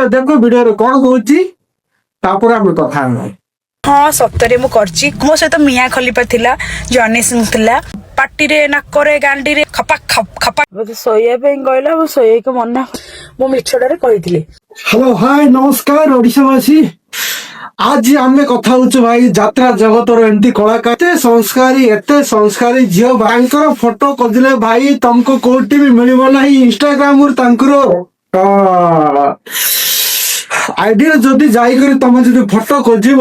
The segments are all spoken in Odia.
ଭିଡିଓ ଦେଖ ଭିଡିଓରେ କଣ କହୁଛି ତାପରେ ଆମେ କଥା ହେବା। ହଁ ସତରେ ମୁଁ କରିଛି। ମୋ ସହିତ ମିଆ ଖଲିପା ଥିଲା, ଜନି ସିଂ ଥିଲା। ପାଟିରେ ନାକରେ ଗାଣ୍ଡିରେ ଖପାକ ଖପ ଖପାକ ମତେ ଶୋଇବା ପାଇଁ କହିଲା, ମୁଁ ଶୋଇବାକୁ ମନା, ମୁଁ ମିଛଟାରେ କହିଥିଲି। ହ୍ୟାଲୋ ହାय ନମସ୍କାର ଓଡ଼ିଶାବାସୀ। ଆଜି ଆମେ କଥା ହଉଛୁ ଭାଇ ଯାତ୍ରା ଜଗତର ଏମିତି କଳାକାର ଏତେ ସଂସ୍କାରୀ ଝିଅ ଭାଇଙ୍କର ଫଟୋ ଖୋଜିଲେ ଭାଇ ତମକୁ କୋଉଠି ବି ମିଳିବ ନାହିଁ। ଇନଷ୍ଟାଗ୍ରାମରୁ ତାଙ୍କର ଆଇଡିରେ ଯଦି ଯାଇକରି ତମେ ଯଦି ଫଟୋ ଖୋଜିବ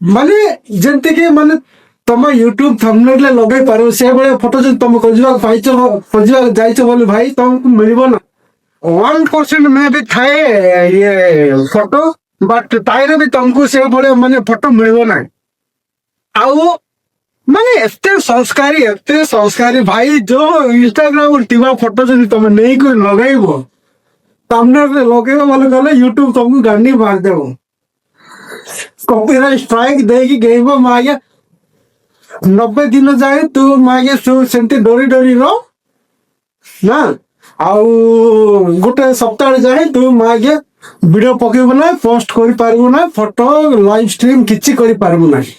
ମାନେ ଯେମିତିକି ମାନେ ତମେ ୟୁଟ୍ୟୁବ ଥମ୍ବନେଲରେ ଲଗେଇ ପାରିବ ସେଭଳିଆ ଫଟୋ ଯଦି ତମେ ଖୋଜିବାକୁ ଯାଇଛ ବୋଲି ଭାଇ ତମକୁ ମିଳିବ ନା। 1% ମେ ବି ଥାଏ ଇଏ ଫଟୋ, ବଟ୍ ତାଇରେ ବି ତମକୁ ସେଭଳିଆ ମାନେ ଫଟୋ ମିଳିବ ନାହିଁ। ଆଉ ମାନେ ଏତେ ସଂସ୍କାରୀ ଭାଇ ଯୋଉ ଇନଷ୍ଟାଗ୍ରାମ ଥିବା ଫଟୋ ଯଦି ତମେ ନେଇକି ଲଗେଇବ ଥମ୍ବନେଲରେ ଲଗେଇବ ବୋଲି ଗଲେ ୟୁଟ୍ୟୁବ ତମକୁ ଗାଣ୍ଡି ମାରିଦେବ, କପିରାଇଟ ଷ୍ଟ୍ରାଇକ ଦେଇକି ଗେଇବ ମାଗେ 90 ଦିନ ଯାଏ ତୁ ମାଗେ ସେମିତି ଡରି ରହ ନା। ଆଉ ଗୋଟେ ସପ୍ତାହ ଯାଏ ତୁ ମାଗେ ଭିଡିଓ ପକେଇବୁ ନା, ପୋଷ୍ଟ କରିପାରିବୁ ନା, ଫଟୋ ଲାଇଭ ଷ୍ଟ୍ରିମ୍ କିଛି କରିପାରିବୁ ନାହିଁ।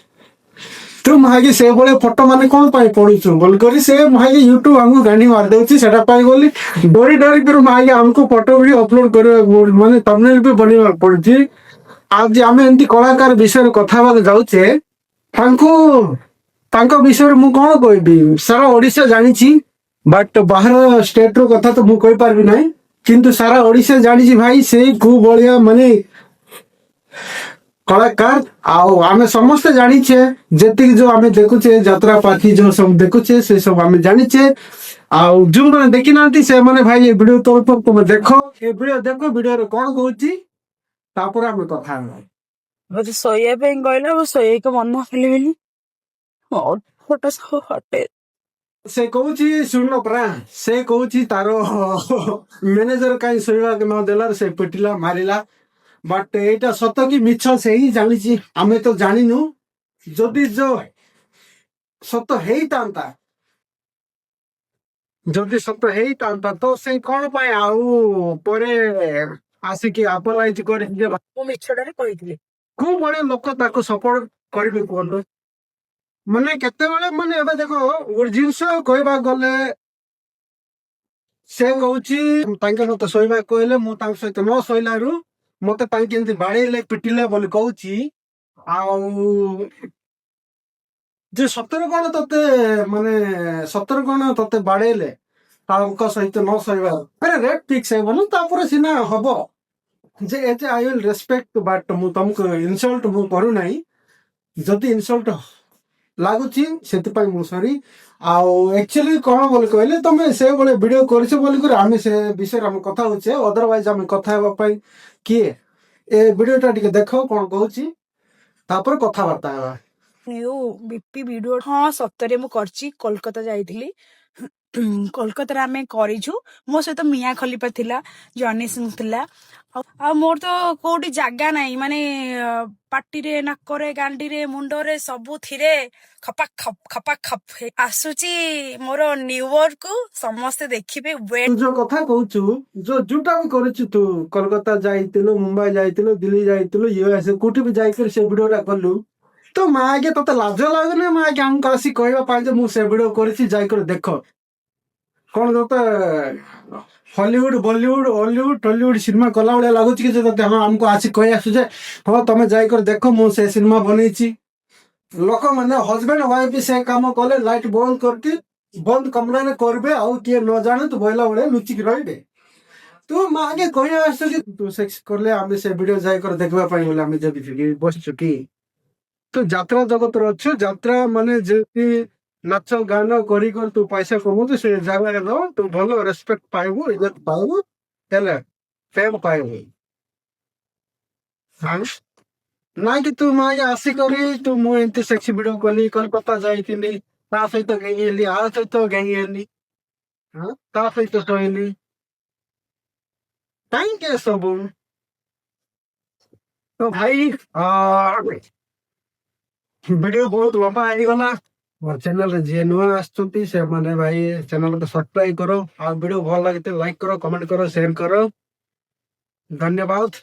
ତୁ ମାଗେ ସେଇଭଳିଆ ଫଟୋ ମାନେ କଣ ପାଇଁ ପଡୁଛୁ ବୋଲି କରି ସେ ମାଗେ ୟୁଟ୍ୟୁବ ଆମକୁ ଗାଣ୍ଡି ମାରିଦେଉଛି। ସେଟା ପାଇଁ ବୋଲି ଡରି ମାଗେ ଆମକୁ ଫଟୋ ବି ଅପଲୋଡ କରିବାକୁ ମାନେ ତମନେଲ ବି ବନେଇବାକୁ ପଡୁଛି। ଆଜି ଆମେ ଏମିତି କଳାକାର ବିଷୟରେ କଥା ହେବାକୁ ଯାଉଛେ। ତାଙ୍କ ବିଷୟରେ ମୁଁ କଣ କହିବି, ସାରା ଓଡିଶା ଜାଣିଛି, ବଟ୍ ବାହାର ଷ୍ଟେଟ ର କଥା ତ ମୁଁ କହିପାରିବି ନାହିଁ। କିନ୍ତୁ ସାରା ଓଡିଶା ଜାଣିଛି ଭାଇ ସେଇ କୋଉ ଭଳିଆ ମାନେ କଳାକାର। ଆଉ ଆମେ ସମସ୍ତେ ଜାଣିଛେ ଯେତିକି ଯୋଉ ଆମେ ଦେଖୁଛେ ଯାତ୍ରା ପାଖି ଯୋଉ ସବୁ ଦେଖୁଛେ ସେ ସବୁ ଆମେ ଜାଣିଛେ। ଆଉ ଯୋଉମାନେ ଦେଖିନାହାନ୍ତି ସେମାନେ ଭାଇ ଏ ଭିଡିଓ ତମେ ଦେଖ, ଏ ଭିଡିଓ ଦେଖ ଭିଡିଓରେ କଣ କହୁଛି ତାପରେ ଆମେ କଥା ହେବା। ମତେ ଶୋଇବା ପାଇଁ କହିଲା, ମୁଁ ଶୋଇବାକୁ ମନା କଲି ବୋଲି ଫଟୋ ସବୁ ହଟେ। ସେ କହୁଛି ଶୁଣ ପରା, ସେ କହୁଛି ତାର ମ୍ୟାନେଜର କାହିଁ ଶୋଇବାକୁ ନ ଦେଲା, ସେ ପିଟିଲା ମାରିଲା। ବଟ୍ ଏଇଟା ସତ କି ମିଛ ସେ ହିଁ ଜାଣିଛି, ଆମେ ତ ଜାଣିନୁ। ଯଦି ସତ ହେଇଥାନ୍ତା ତ ସେ କଣ ପାଇଁ ଆଉ ପରେ ଆସିକି ଆପୋଲାଇଜ କରି ମୁଁ ମିଛଟାରେ କହିଥିଲି। କୋଉ ଭଳିଆ ଲୋକ ତାକୁ ସପୋର୍ଟ କରିବେ କୁହନ୍ତୁ। ମାନେ କେତେବେଳେ ମାନେ ଏବେ ଦେଖ ଗୋଟେ ଜିନିଷ କହିବାକୁ ଗଲେ ସେ କହୁଛି ତାଙ୍କ ସହିତ ଶୋଇବାକୁ କହିଲେ ମୁଁ ତାଙ୍କ ସହିତ ନ ଶୋଇଲାରୁ ମତେ ତାଙ୍କେ ଏମିତି ବାଡେଇଲେ ପିଟିଲେ ବୋଲି କହୁଛି। ଆଉ ଯେ ସତରେ କଣ ତତେ ବାଡେଇଲେ ତାଙ୍କ ସହିତ ନ ଶୋଇବା ରେଟ୍ ଫିକ୍ସ ହେଇବନି, ତାପରେ ସିନା ହବ ଯେ ଏତେ ଆଇ ୱିଲ୍ ରେସ୍ପେକ୍ଟ, ବଟ୍ ମୁଁ ତମକୁ ଇନସଲ୍ଟ ମୁଁ କରୁନାହିଁ। ଯଦି ଇନସଲ୍ଟ ଲାଗୁଛି ସେଥିପାଇଁ ମୁଁ ସରି। ଆଉ ଆକ୍ଚୁଆଲି କଣ ବୋଲି କହିଲେ ତମେ ସେଇଭଳିଆ ଭିଡିଓ କରିଛ ବୋଲିକରି ଆମେ ସେ ବିଷୟରେ ଆମେ କଥା ହଉଛେ, ଅଦରୱାଇଜ ଆମେ କଥା ହେବା ପାଇଁ କିଏ। ଏ ଭିଡିଓଟା ଟିକେ ଦେଖ କଣ କହୁଛି ତାପରେ କଥାବାର୍ତ୍ତା ହେବା। ବିପି ଭିଡିଓ ହଁ ସତରେ ମୁଁ କରିଛି। କୋଲକାତା ଯାଇଥିଲି, କୋଲକାତାରେ ଆମେ କରିଛୁ। ମୋ ସହିତ ମିଆ ଖଲିପା ଥିଲା, ଜନି ସିଂ ଥିଲା। ଆଉ ମୋର ତ କୋଉଠି ଜାଗା ନାହିଁ, ମାନେ ପାଟିରେ ନାକରେ ଗାଣ୍ଡିରେ ମୁଣ୍ଡରେ ସବୁଥିରେ ଖପାକ ଖପ ଆସୁଛି ମୋର ନ୍ୟୁୟର୍କ କୁ। ସମସ୍ତେ ଦେଖିବେ। ତୁ ଯୋଉ କଥା କହୁଛୁ ଯୋଉଟା ବି କରିଛୁ, ତୁ କୋଲକାତା ଯାଇଥିଲୁ, ମୁମ୍ବାଇ ଯାଇଥିଲୁ, ଦିଲ୍ଲୀ ଯାଇଥିଲୁ, ୟୁଏସ୍ କୋଉଠି ବି ଯାଇକରି ସେ ଭିଡିଓଟା କଲୁ। ତ ମା ଆଗେ ତତେ ଲାଜ ଲାଗୁନି ମା ଆଗେ ଆମକୁ ଆସି କହିବା ପାଇଁ ଯେ ମୁଁ ସେ ଭିଡିଓ କରିଛି ଯାଇକରି ଦେଖ। କଣ ତତେ Hollywood Bollywood Hollywood Tollywood cinema କଲା ଭଳିଆ ଲାଗୁଛି କି ଯେ ତତେ ଆମକୁ ଆସି କହି ଆସୁ ଯେ ହଁ ତମେ ଯାଇକରି ଦେଖ ମୁଁ ସେ ସିନେମା ବନେଇଛି। ଲୋକମାନେ ହଜବେଣ୍ଡ ୱାଇଫ ସେ କାମ କଲେ ଲାଇଟ୍ ବନ୍ଦ କମରାରେ କରିବେ, ଆଉ କିଏ ନ ଜାଣେ ତୁ ବଇଲା ଭଳିଆ ଲୁଚିକି ରହିବେ। ତୁ ମା ଆଗେ କହିବା ଆସୁଛୁ କି ତୁ ସେକ୍ସ କଲେ ଆମେ ସେ ଭିଡିଓ ଯାଇକରି ଦେଖିବା ପାଇଁ ବୋଲି ଆମେ ଯଦି ବସିଛୁ କି। ତୁ ଯାତ୍ରା ଜଗତରେ ଅଛୁ, ଯାତ୍ରା ମାନେ ଯେମିତି ନାଚ ଗାନ କରି ତୁ ପଇସା କମଉଛୁ ସେ ଜାଗାରେ ରହ, ତୁ ଭଲ ରେସ୍ପେକ୍ଟ ପାଇବୁ, ଇଜ୍ଜତ ପାଇବୁ, ହେଲେ ଫେମ୍ ପାଇବୁ। ନାଇଁ କି ତୁ ମା ଆସିକରି ତୁ ମୁଁ ଏମିତି ସେକ୍ସି ଭିଡିଓ କଲି, କୋଲକାତା ଯାଇଥିଲି, ତା ସହିତ ଗେଙ୍ଗି ହେଲି, ଆ ସହିତ ଗେଙ୍ଗି ହେଲି, ତା ସହିତ ଶୋଇଲି, କାହିଁକି ଏସବୁ। ତ ଭାଇ ଭିଡିଓ ବହୁତ ଲମ୍ବା ହେଇଗଲା। ମୋର ଚ୍ୟାନେଲରେ ଯିଏ ନୂଆ ଆସୁଛନ୍ତି ସେମାନେ ଭାଇ ଚ୍ୟାନେଲକୁ ସବସ୍କ୍ରାଇବ କର। ଆଉ ଭିଡିଓ ଭଲ ଲାଗିଲେ ଲାଇକ୍ କର, କମେଣ୍ଟ କର, ସେୟାର କର। ଧନ୍ୟବାଦ।